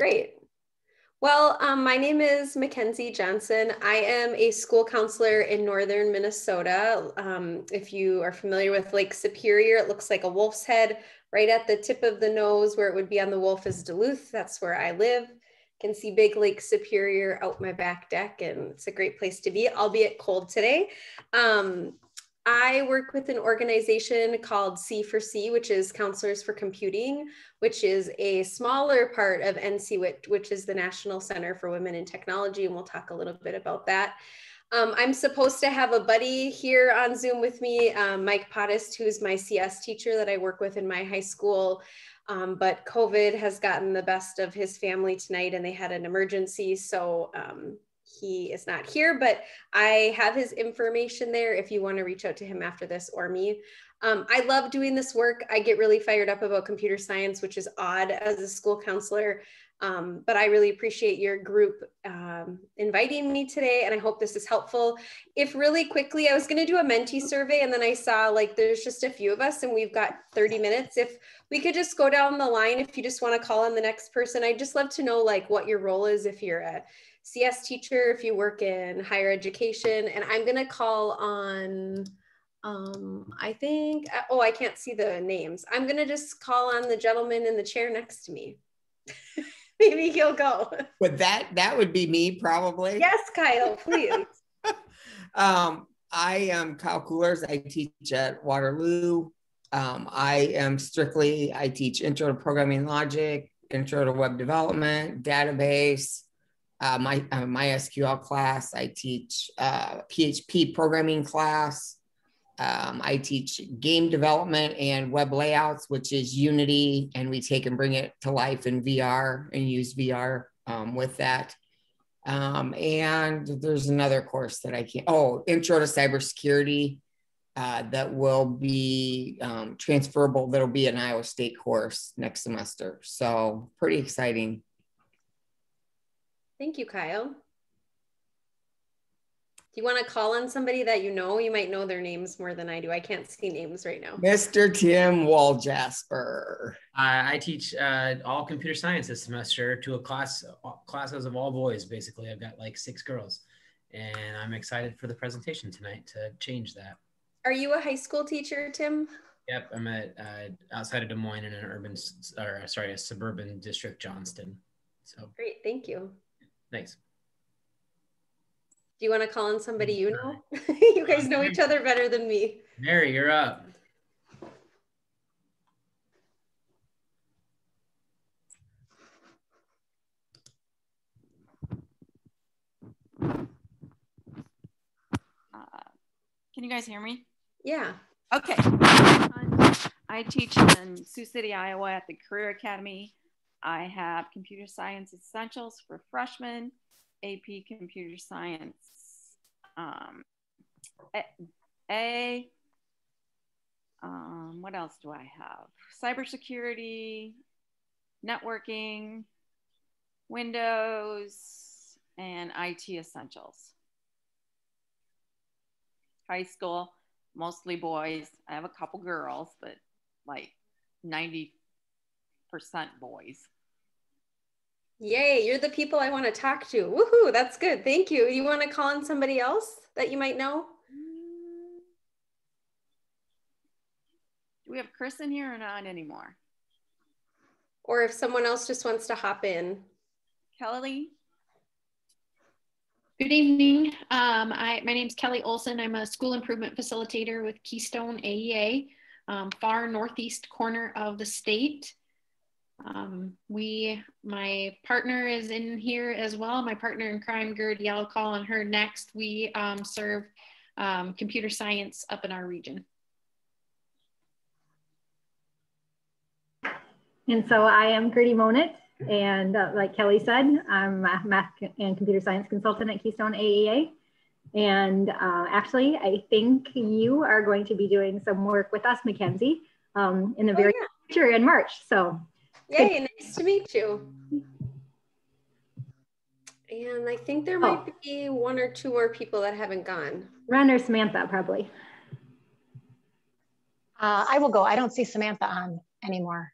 Great. Well, my name is Mackenzie Johnson. I am a school counselor in northern Minnesota. If you are familiar with Lake Superior, it looks like a wolf's head. Right at the tip of the nose where it would be on the wolf is Duluth. That's where I live. Can see big Lake Superior out my back deck, and it's a great place to be, albeit cold today. I work with an organization called C4C, which is Counselors for Computing, which is a smaller part of NCWIT, which is the National Center for Women in Technology, and we'll talk a little bit about that. I'm supposed to have a buddy here on Zoom with me, Mike Pottist, who's my CS teacher that I work with in my high school, but COVID has gotten the best of his family tonight and they had an emergency, so he is not here, but I have his information there if you want to reach out to him after this or me. I love doing this work. I get really fired up about computer science, which is odd as a school counselor. But I really appreciate your group inviting me today, and I hope this is helpful. If really quickly, I was going to do a Mentee survey, and then I saw like there's just a few of us and we've got 30 minutes. If we could just go down the line, if you just want to call on the next person, I'd just love to know like what your role is, if you're a CS teacher, if you work in higher education. And I'm going to call on, I think, oh, I can't see the names. I'm going to just call on the gentleman in the chair next to me. Maybe he'll go. But that would be me probably. Yes, Kyle, please. I am Kyle Coolers. I teach at Waterloo. I teach intro to programming logic, intro to web development, database, my SQL class. I teach PHP programming class. I teach game development and web layouts, which is Unity, and we take and bring it to life in VR and use VR with that. And there's another course that I can't, intro to cybersecurity that will be transferable. That'll be an Iowa State course next semester. So pretty exciting. Thank you, Kyle. Do you want to call on somebody that you know? You might know their names more than I do. I can't see names right now. Mr. Tim Waljasper. I teach all computer science this semester to classes of all boys, basically. I've got like 6 girls, and I'm excited for the presentation tonight to change that. Are you a high school teacher, Tim? Yep, I'm at outside of Des Moines in a suburban district, Johnston. So great, thank you. Thanks. Do you want to call on somebody you know? You guys know each other better than me. Mary, you're up. Can you guys hear me? Yeah. Okay. I teach in Sioux City, Iowa at the Career Academy. I have computer science essentials for freshmen, AP computer science, what else do I have? Cybersecurity, networking, Windows, and IT essentials. High school, mostly boys. I have a couple girls, but like 90% boys. Yay, you're the people I want to talk to. Woohoo, that's good. Thank you. You want to call on somebody else that you might know? Do we have Chris in here or not anymore? Or if someone else just wants to hop in. Kelly? Good evening. My name's Kelly Olsen. I'm a school improvement facilitator with Keystone AEA, far northeast corner of the state. My partner is in here as well. My partner in crime, Gertie, I'll call on her next. We serve computer science up in our region. And so I am Gertie Monit, and like Kelly said, I'm a math and computer science consultant at Keystone AEA. And actually, I think you are going to be doing some work with us, Mackenzie, in the very future in March. So yay, nice to meet you. And I think there might be 1 or 2 more people that haven't gone. Ren or Samantha, probably. I will go. I don't see Samantha on anymore.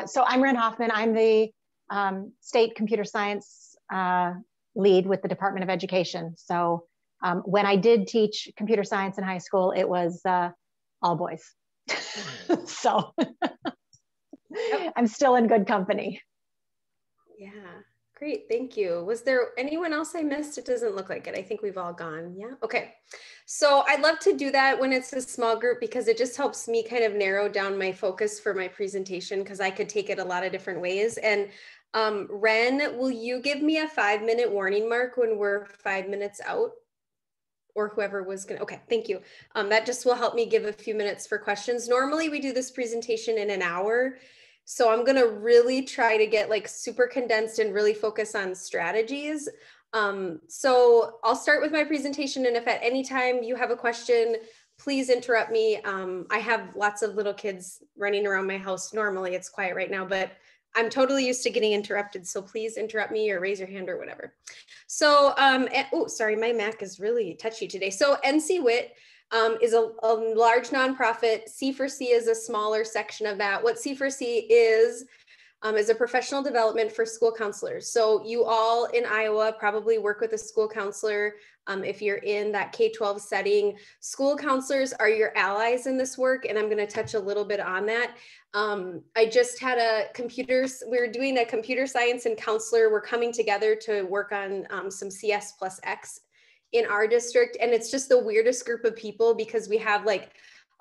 So I'm Ren Hoffman. I'm the state computer science lead with the Department of Education. So when I did teach computer science in high school, it was all boys. So I'm still in good company. Yeah, great, thank you. Was there anyone else I missed? It doesn't look like it. I think we've all gone, yeah, okay. So I'd love to do that when it's a small group because it just helps me kind of narrow down my focus for my presentation because I could take it a lot of different ways. And Ren, will you give me a 5-minute warning mark when we're 5 minutes out? Or whoever was gonna, okay, thank you. That just will help me give a few minutes for questions. Normally we do this presentation in an hour. So I'm gonna really try to get like super condensed and really focus on strategies. So I'll start with my presentation, and if at any time you have a question, please interrupt me. I have lots of little kids running around my house. Normally it's quiet right now, but I'm totally used to getting interrupted. So please interrupt me or raise your hand or whatever. So, oh, sorry, my Mac is really touchy today. So NCWIT is a large nonprofit. C4C is a smaller section of that. What C4C is a professional development for school counselors. So you all in Iowa probably work with a school counselor. If you're in that K-12 setting, school counselors are your allies in this work. And I'm going to touch a little bit on that. I just had we're doing a computer science and counselor. We're coming together to work on some CS+X in our district. And it's just the weirdest group of people because we have like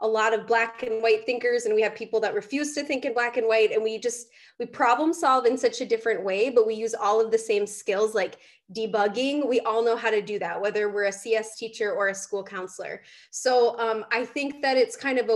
a lot of black and white thinkers, and we have people that refuse to think in black and white. And we problem solve in such a different way, but we use all of the same skills like debugging. We all know how to do that, whether we're a CS teacher or a school counselor. So I think that it's kind of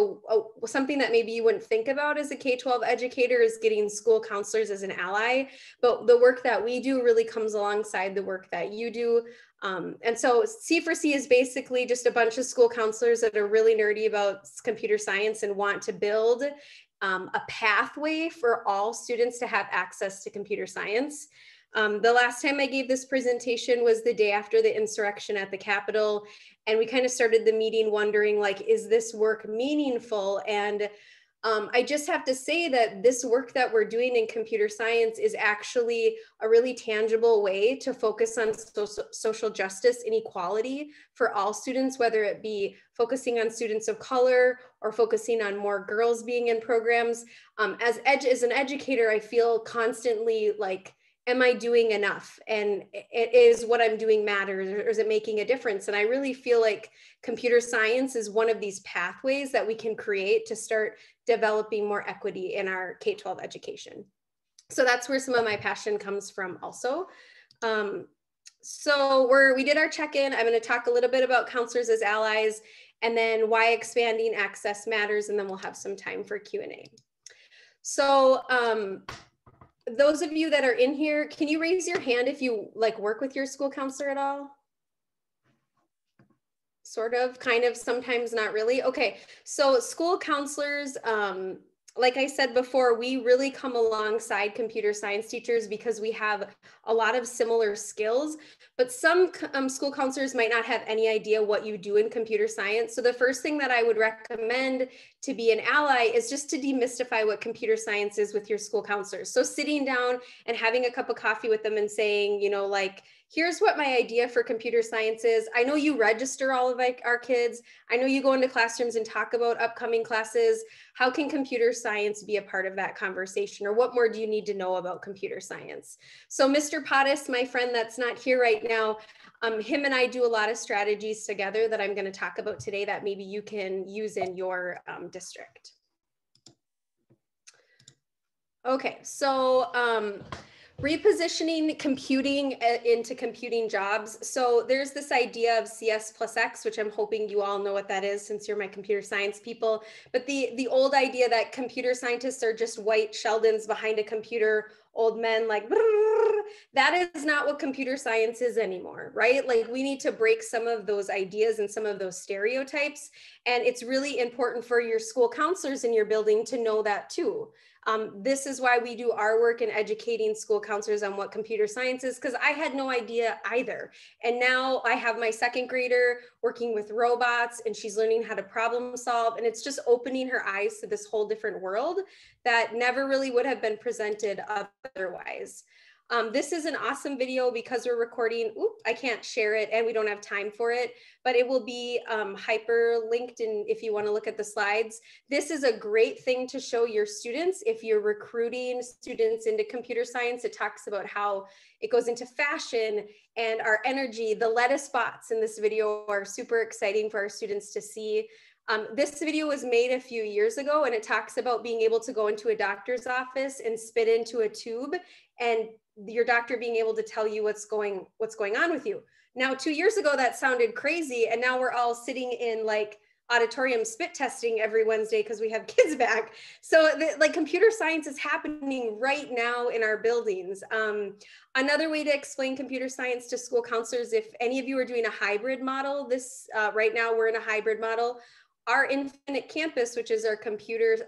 something that maybe you wouldn't think about as a K-12 educator is getting school counselors as an ally, but the work that we do really comes alongside the work that you do. And so C4C is basically just a bunch of school counselors that are really nerdy about computer science and want to build a pathway for all students to have access to computer science. The last time I gave this presentation was the day after the insurrection at the Capitol. And we kind of started the meeting wondering, like, is this work meaningful? And I just have to say that this work that we're doing in computer science is actually a really tangible way to focus on social justice and equality for all students, whether it be focusing on students of color or focusing on more girls being in programs. As an educator, I feel constantly like, am I doing enough? And is what I'm doing matters, or is it making a difference? And I really feel like computer science is one of these pathways that we can create to start developing more equity in our K-12 education. So that's where some of my passion comes from also. So we did our check-in. I'm going to talk a little bit about counselors as allies, and then why expanding access matters, and then we'll have some time for Q&A. So those of you that are in here, can you raise your hand if you like work with your school counselor at all? Sort of, kind of, sometimes not really. Okay, so school counselors, like I said before, we really come alongside computer science teachers because we have a lot of similar skills, but some school counselors might not have any idea what you do in computer science. So the first thing that I would recommend to be an ally is just to demystify what computer science is with your school counselors. So sitting down and having a cup of coffee with them and saying, you know, like, here's what my idea for computer science is. I know you register all of our kids. I know you go into classrooms and talk about upcoming classes. How can computer science be a part of that conversation? Or what more do you need to know about computer science? So Mr. Pottis, my friend that's not here right now, him and I do a lot of strategies together that I'm going to talk about today that maybe you can use in your district. Okay, so repositioning computing into computing jobs. So there's this idea of CS+X, which I'm hoping you all know what that is since you're my computer science people. But the old idea that computer scientists are just white Sheldons behind a computer, old men like, that is not what computer science is anymore, right? Like we need to break some of those ideas and some of those stereotypes. And it's really important for your school counselors in your building to know that too. This is why we do our work in educating school counselors on what computer science is, because I had no idea either. And now I have my second grader working with robots, and she's learning how to problem solve. And it's just opening her eyes to this whole different world that never really would have been presented otherwise. This is an awesome video because we're recording. I can't share it and we don't have time for it, but it will be hyperlinked in if you want to look at the slides. This is a great thing to show your students if you're recruiting students into computer science. It talks about how it goes into fashion and our energy. The lettuce bots in this video are super exciting for our students to see. This video was made a few years ago, and it talks about being able to go into a doctor's office and spit into a tube and your doctor being able to tell you what's going on with you. Now, 2 years ago, that sounded crazy. And now we're all sitting in like auditorium spit testing every Wednesday because we have kids back. So like computer science is happening right now in our buildings. Another way to explain computer science to school counselors, if any of you are doing a hybrid model, right now we're in a hybrid model. Our Infinite Campus, which is our computer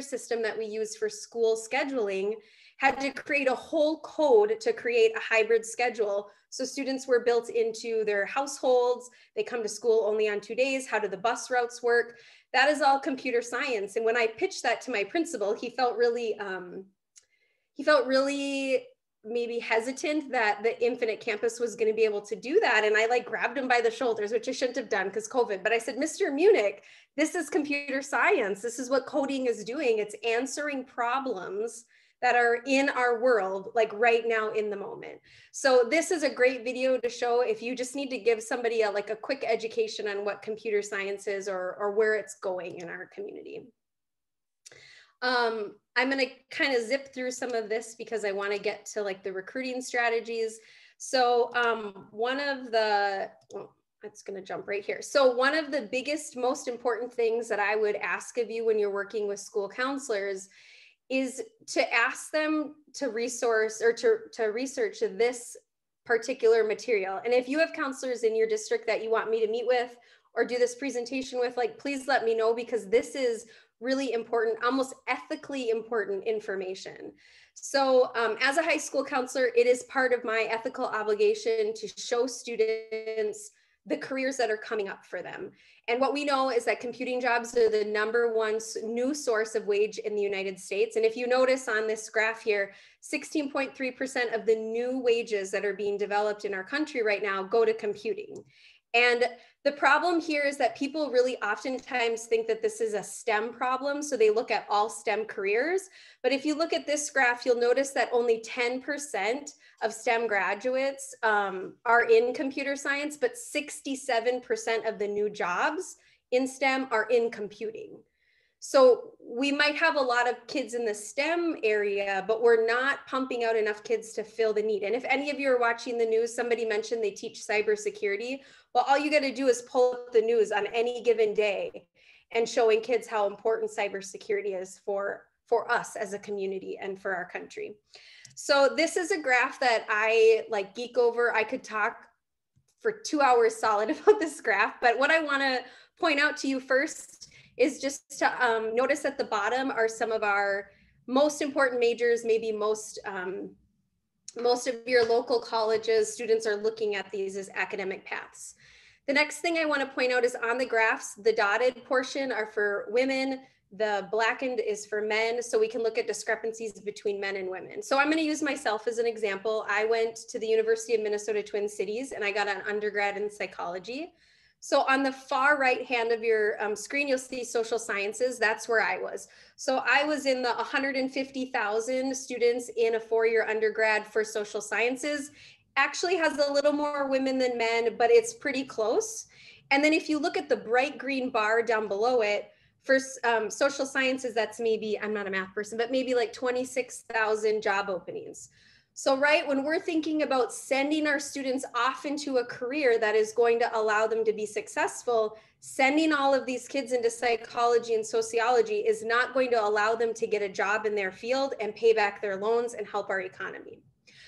system that we use for school scheduling, had to create a whole code to create a hybrid schedule. So students were built into their households. They come to school only on 2 days. How do the bus routes work? That is all computer science. And when I pitched that to my principal, he felt really maybe hesitant that the Infinite Campus was going to be able to do that. And I like grabbed him by the shoulders, which I shouldn't have done because COVID, but I said, Mr. Munich, this is computer science. This is what coding is doing. It's answering problems that are in our world, like right now in the moment. So this is a great video to show if you just need to give somebody a quick education on what computer science is or where it's going in our community. I'm gonna kind of zip through some of this because I wanna get to like the recruiting strategies. So it's gonna jump right here. So one of the biggest, most important things that I would ask of you when you're working with school counselors is to ask them to resource or to research this particular material. And if you have counselors in your district that you want me to meet with or do this presentation with, like, please let me know, because this is really important, almost ethically important information. So as a high school counselor, it is part of my ethical obligation to show students the careers that are coming up for them. And what we know is that computing jobs are the #1 new source of wage in the United States. And if you notice on this graph here, 16.3% of the new wages that are being developed in our country right now go to computing. And the problem here is that people really oftentimes think that this is a STEM problem. So they look at all STEM careers. But if you look at this graph, you'll notice that only 10% of STEM graduates are in computer science, but 67% of the new jobs in STEM are in computing. So we might have a lot of kids in the STEM area, but we're not pumping out enough kids to fill the need. And if any of you are watching the news, somebody mentioned they teach cybersecurity. Well, all you got to do is pull up the news on any given day and showing kids how important cybersecurity is for us as a community and for our country. So this is a graph that I like geek over. I could talk for 2 hours solid about this graph, but what I want to point out to you first is just to notice at the bottom are some of our most important majors. Maybe most of your local colleges, students are looking at these as academic paths. The next thing I want to point out is on the graphs, the dotted portion are for women, the blackened is for men, so we can look at discrepancies between men and women. So I'm going to use myself as an example. I went to the University of Minnesota Twin Cities and I got an undergrad in psychology. So on the far right hand of your screen, you'll see social sciences. That's where I was. So I was in the 150,000 students in a 4-year undergrad for social sciences. Actually has a little more women than men, but it's pretty close. And then if you look at the bright green bar down below it, for social sciences, that's maybe, I'm not a math person, but maybe like 26,000 job openings. So, right, when we're thinking about sending our students off into a career that is going to allow them to be successful, sending all of these kids into psychology and sociology is not going to allow them to get a job in their field and pay back their loans and help our economy.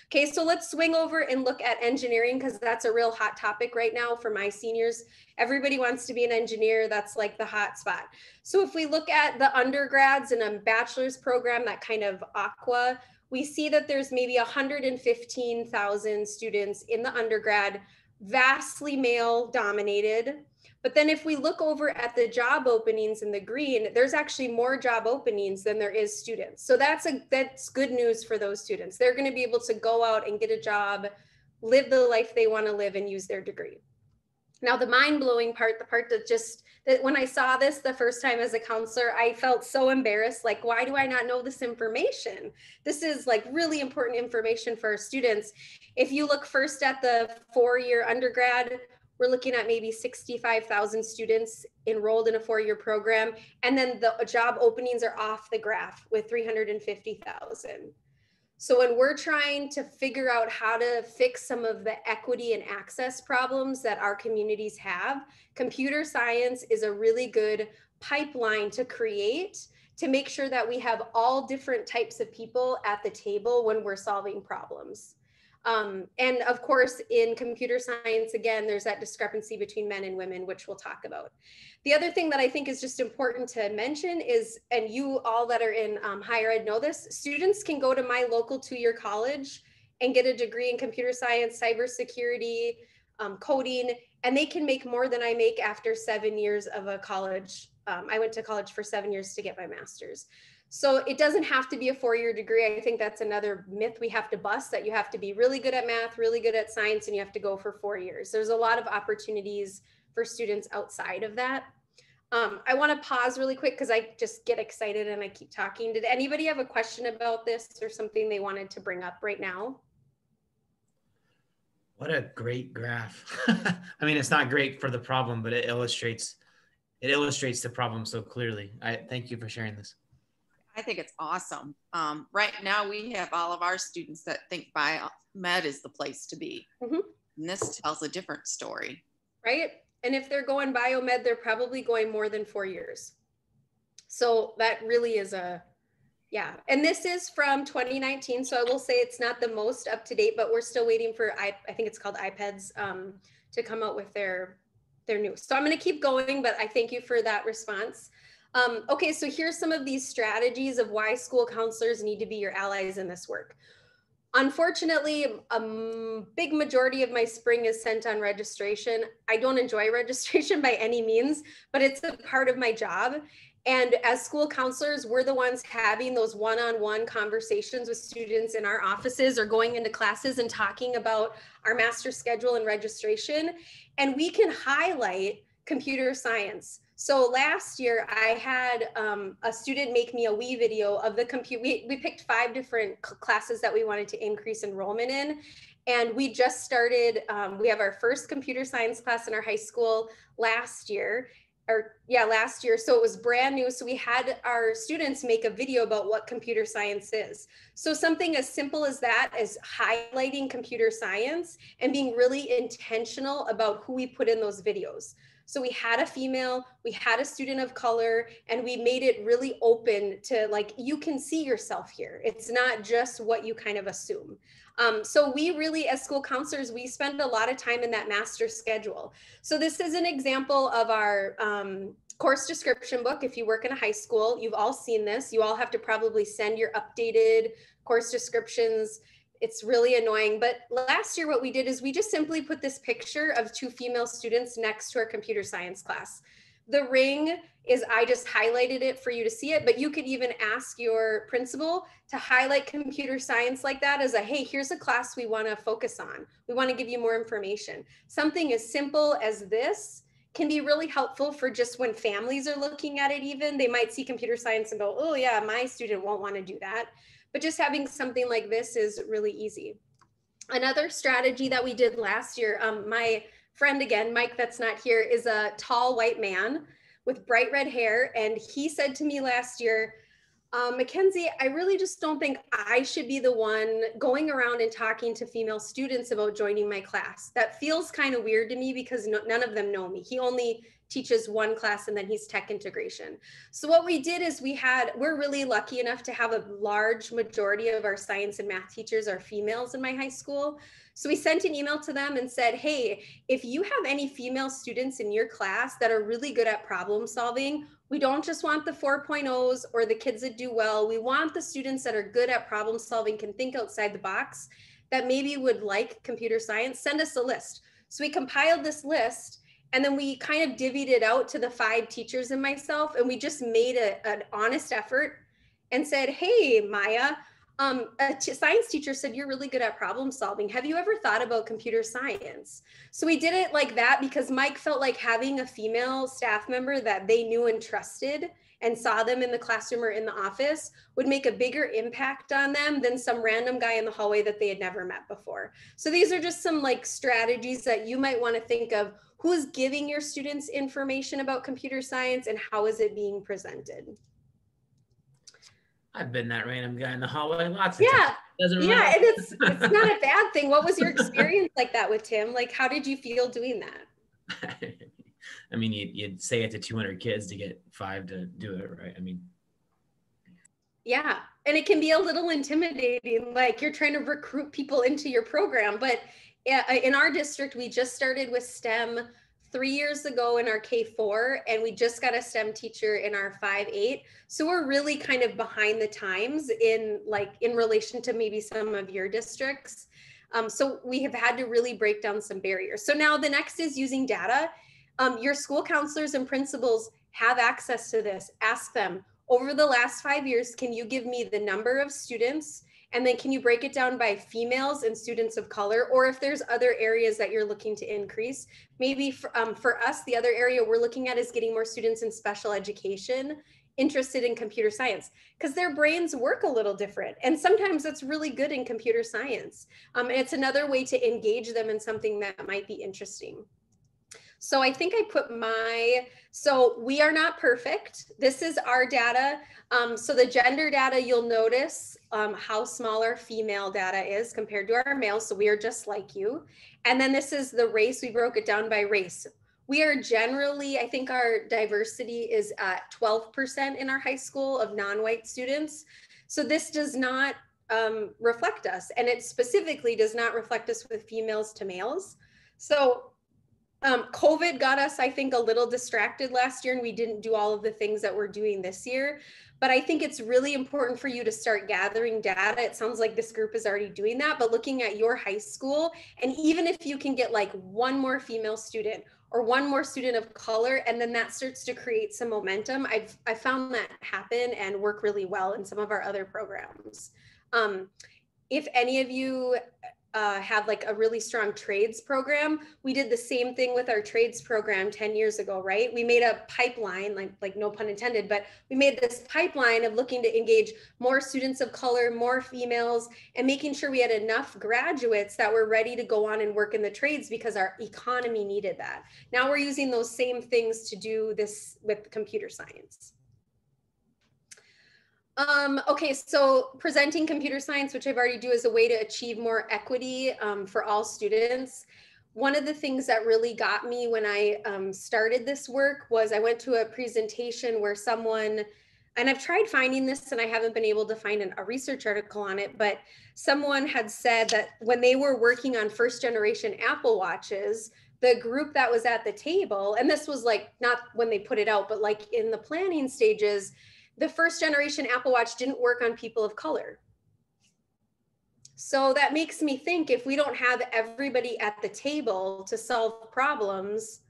Okay, so let's swing over and look at engineering, because that's a real hot topic right now for my seniors. Everybody wants to be an engineer. That's like the hot spot. So if we look at the undergrads in a bachelor's program, that kind of aqua, we see that there's maybe 115,000 students in the undergrad, vastly male dominated. But then if we look over at the job openings in the green, there's actually more job openings than there is students. So that's good news for those students. They're going to be able to go out and get a job, live the life they want to live, and use their degree. Now, the mind-blowing part, the part that when I saw this the first time as a counselor, I felt so embarrassed. Like, why do I not know this information? This is like really important information for our students. If you look first at the four-year undergrad, we're looking at maybe 65,000 students enrolled in a four-year program. And then the job openings are off the graph with 350,000. So when we're trying to figure out how to fix some of the equity and access problems that our communities have, computer science is a really good pipeline to create to make sure that we have all different types of people at the table when we're solving problems. And of course, in computer science, again, there's that discrepancy between men and women, which we'll talk about. The other thing that I think is just important to mention is, and you all that are in higher ed know this, students can go to my local two-year college and get a degree in computer science, cybersecurity, coding, and they can make more than I make after 7 years of a college. I went to college for 7 years to get my master's. So it doesn't have to be a four-year degree. I think that's another myth we have to bust, that you have to be really good at math, really good at science, and you have to go for 4 years. There's a lot of opportunities for students outside of that. I want to pause really quick because I just get excited and I keep talking. Did anybody have a question about this or something they wanted to bring up right now? What a great graph. I mean, it's not great for the problem, but it illustrates the problem so clearly. I thank you for sharing this. I think it's awesome. Right now, we have all of our students that think biomed is the place to be. Mm-hmm. And this tells a different story. Right? And if they're going biomed, they're probably going more than 4 years. So that really is yeah. And this is from 2019. So I will say it's not the most up to date, but we're still waiting for, I think it's called iPads, to come out with their news. So I'm going to keep going, but I thank you for that response. Okay, so here's some of these strategies of why school counselors need to be your allies in this work. Unfortunately, a big majority of my spring is spent on registration. I don't enjoy registration by any means, but it's a part of my job. And as school counselors, we're the ones having those one-on-one conversations with students in our offices or going into classes and talking about our master schedule and registration. And we can highlight computer science. So last year I had a student make me a wee video of the computer. We picked 5 different classes that we wanted to increase enrollment in. And we just started, we have our first computer science class in our high school last year. So it was brand new. So we had our students make a video about what computer science is. So something as simple as that, as highlighting computer science and being really intentional about who we put in those videos. So we had a female, we had a student of color, and we made it really open to, like, you can see yourself here. It's not just what you kind of assume. So we really, as school counselors, we spend a lot of time in that master schedule. So this is an example of our course description book. If you work in a high school, you've all seen this. You all have to probably send your updated course descriptions. It's really annoying. But last year, what we did is we just simply put this picture of 2 female students next to our computer science class. The ring is, I just highlighted it for you to see it, but you could even ask your principal to highlight computer science like that as a, hey, here's a class we want to focus on. We want to give you more information. Something as simple as this can be really helpful for just when families are looking at it even. They might see computer science and go, oh yeah, my student won't want to do that. But just having something like this is really easy. Another strategy that we did last year, my friend again, Mike that's not here, is a tall white man with bright red hair. And he said to me last year, Mackenzie, I really just don't think I should be the one going around and talking to female students about joining my class. That feels kind of weird to me because none of them know me. He only teaches one class and then he's tech integration. So what we did is we're really lucky enough to have a large majority of our science and math teachers are females in my high school. So we sent an email to them and said, hey, if you have any female students in your class that are really good at problem solving, we don't just want the 4.0s or the kids that do well. We want the students that are good at problem solving, can think outside the box, that maybe would like computer science. Send us a list. So we compiled this list and then we kind of divvied it out to the 5 teachers and myself. And we just made an honest effort and said, hey, Maya, a science teacher said, you're really good at problem solving. Have you ever thought about computer science? So we did it like that because Mike felt like having a female staff member that they knew and trusted and saw them in the classroom or in the office would make a bigger impact on them than some random guy in the hallway that they had never met before. So these are just some like strategies that you might want to think of. Who's giving your students information about computer science and how is it being presented? I've been that random guy in the hallway lots of times. And it's not a bad thing. What was your experience like that with Tim? Like, how did you feel doing that? I mean, you'd say it to 200 kids to get 5 to do it, right? I mean, yeah, and it can be a little intimidating, like you're trying to recruit people into your program. But in our district, we just started with STEM 3 years ago in our K4, and we just got a STEM teacher in our 5-8. So we're really kind of behind the times in relation to maybe some of your districts. So we have had to really break down some barriers. So now the next is using data. Your school counselors and principals have access to this. Ask them, over the last 5 years, can you give me the number of students? And then can you break it down by females and students of color? Or if there's other areas that you're looking to increase, maybe for us, the other area we're looking at is getting more students in special education interested in computer science because their brains work a little different. And sometimes that's really good in computer science. And it's another way to engage them in something that might be interesting. So I think I put so we are not perfect. This is our data. So the gender data, you'll notice how small our female data is compared to our male. So we are just like you. And then this is the race. We broke it down by race. We are generally, I think our diversity is at 12% in our high school of non-white students. So this does not reflect us. And it specifically does not reflect us with females to males. So COVID got us, I think, a little distracted last year, and we didn't do all of the things that we're doing this year. But I think it's really important for you to start gathering data. It sounds like this group is already doing that, but looking at your high school, and even if you can get like one more female student or one more student of color, and then that starts to create some momentum. I found that happen and work really well in some of our other programs. If any of you have like a really strong trades program, we did the same thing with our trades program 10 years ago, right? We made a pipeline, like no pun intended, but we made this pipeline of looking to engage more students of color, more females, and making sure we had enough graduates that were ready to go on and work in the trades because our economy needed that. Now we're using those same things to do this with computer science. Okay, so presenting computer science, which I've already do, as a way to achieve more equity for all students. One of the things that really got me when I started this work was I went to a presentation where someone, and I've tried finding this and I haven't been able to find a research article on it, but someone had said that when they were working on first generation Apple Watches, the group that was at the table, and this was like not when they put it out, but like in the planning stages, the first generation Apple Watch didn't work on people of color. So that makes me think, if we don't have everybody at the table to solve problems,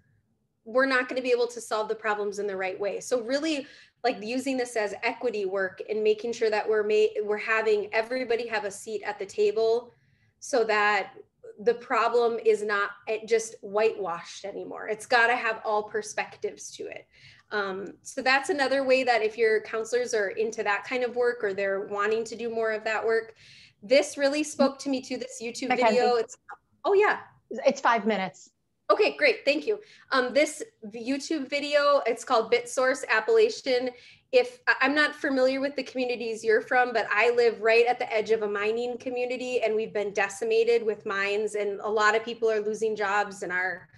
we're not going to be able to solve the problems in the right way. So really like using this as equity work and making sure that we're having everybody have a seat at the table so that the problem is not just whitewashed anymore. It's got to have all perspectives to it. So that's another way that if your counselors are into that kind of work or they're wanting to do more of that work, this really spoke to me too, this YouTube Mackenzie. video. Oh yeah. It's 5 minutes. Okay, great, thank you. This YouTube video, it's called BitSource Appellation. if I'm not familiar with the communities you're from, but I live right at the edge of a mining community, and we've been decimated with mines, and a lot of people are losing jobs, and our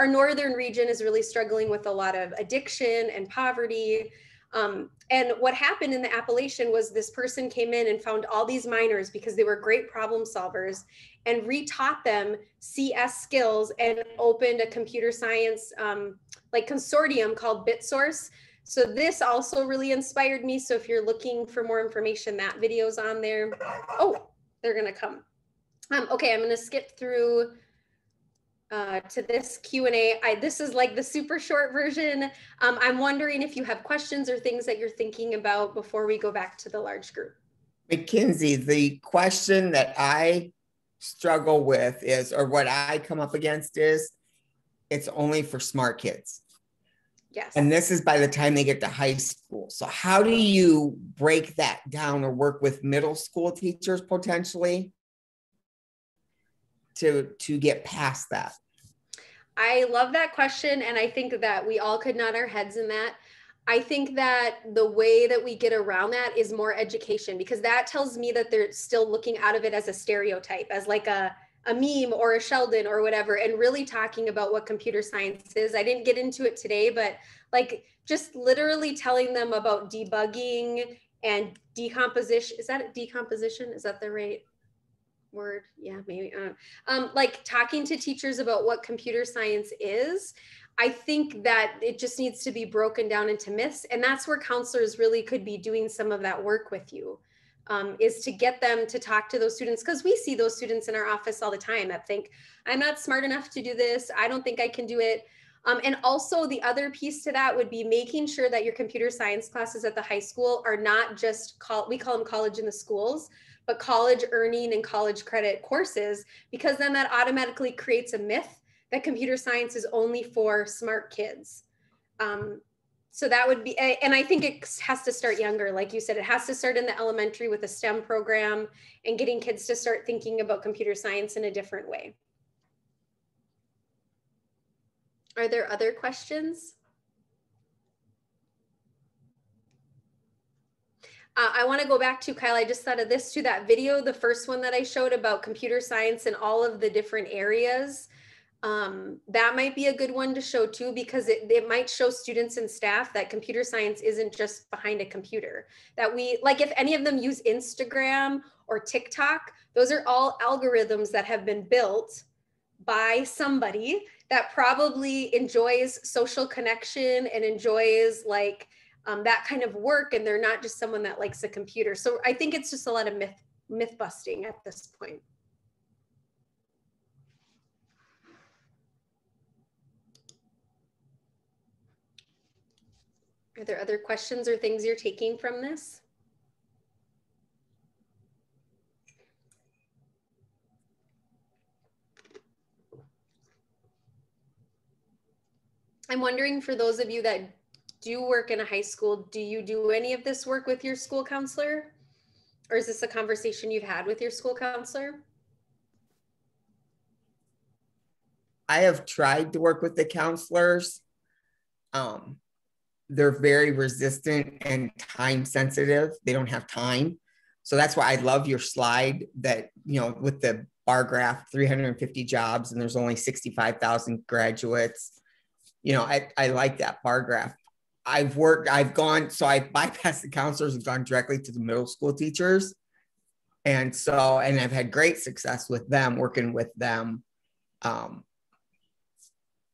northern region is really struggling with a lot of addiction and poverty. And what happened in the Appalachian was this person came in and found all these miners because they were great problem solvers, and retaught them CS skills, and opened a computer science like consortium called BitSource. So this also really inspired me. So if you're looking for more information, that video's on there. Oh, they're gonna come. Okay, I'm gonna skip through to this Q&A. This is like the super short version. I'm wondering if you have questions or things that you're thinking about before we go back to the large group. Mackenzie, the question that I struggle with is, or what I come up against is, it's only for smart kids. Yes. And this is by the time they get to high school. So how do you break that down or work with middle school teachers potentially to get past that? I love that question. And I think that we all could nod our heads in that. I think that the way that we get around that is more education, because that tells me that they're still looking out of it as a stereotype, as like a meme or a Sheldon or whatever, and really talking about what computer science is. I didn't get into it today, but like just literally telling them about debugging and decomposition. Is that decomposition? Is that the right word? Yeah, maybe. Like talking to teachers about what computer science is. I think that it just needs to be broken down into myths. And that's where counselors really could be doing some of that work with you. Is to get them to talk to those students, because we see those students in our office all the time that think, I'm not smart enough to do this. I don't think I can do it. And also the other piece to that would be making sure that your computer science classes at the high school are not just, we call them college in the schools, but college earning and college credit courses, because then that automatically creates a myth that computer science is only for smart kids. So that would be, and I think it has to start younger. Like you said, it has to start in the elementary with a STEM program and getting kids to start thinking about computer science in a different way. Are there other questions? I want to go back to, Kyle, I just thought of this too, that video, the first one that I showed about computer science and all of the different areas. That might be a good one to show too, because it might show students and staff that computer science isn't just behind a computer. That we, like if any of them use Instagram or TikTok, those are all algorithms that have been built by somebody that probably enjoys social connection and enjoys like that kind of work, and they're not just someone that likes a computer. So I think it's just a lot of myth busting at this point. Are there other questions or things you're taking from this? I'm wondering, for those of you that do work in a high school, do you do any of this work with your school counselor? Or is this a conversation you've had with your school counselor? I have tried to work with the counselors. They're very resistant and time sensitive. They don't have time. So that's why I love your slide that, you know, with the bar graph, 350 jobs, and there's only 65,000 graduates. You know, I like that bar graph. I've gone, so I bypassed the counselors and gone directly to the middle school teachers. And so, and I've had great success with them, working with them.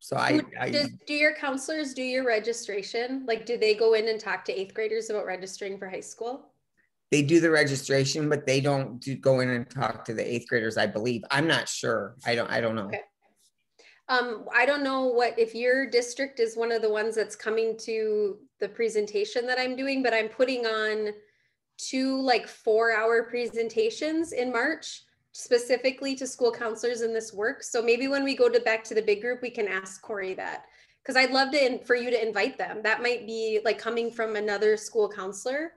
So do your counselors do your registration? Like, do they go in and talk to 8th graders about registering for high school? They do the registration, but they don't go in and talk to the 8th graders, I believe. I'm not sure. I don't know. Okay. I don't know if your district is one of the ones that's coming to the presentation that I'm doing, but I'm putting on 2 like 4-hour presentations in March, specifically to school counselors in this work. So maybe when we go back to the big group, we can ask Corey that, because I'd love for you to invite them. That might be like coming from another school counselor.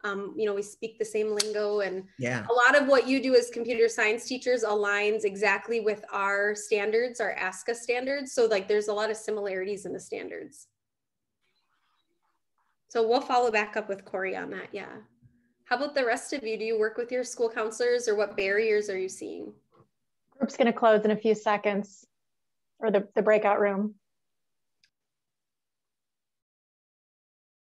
You know, we speak the same lingo, and yeah, a lot of what you do as computer science teachers aligns exactly with our standards, our ASCA standards. So like there's a lot of similarities in the standards. So we'll follow back up with Corey on that. Yeah. How about the rest of you? Do you work with your school counselors, or what barriers are you seeing? Group's going to close in a few seconds, or the breakout room.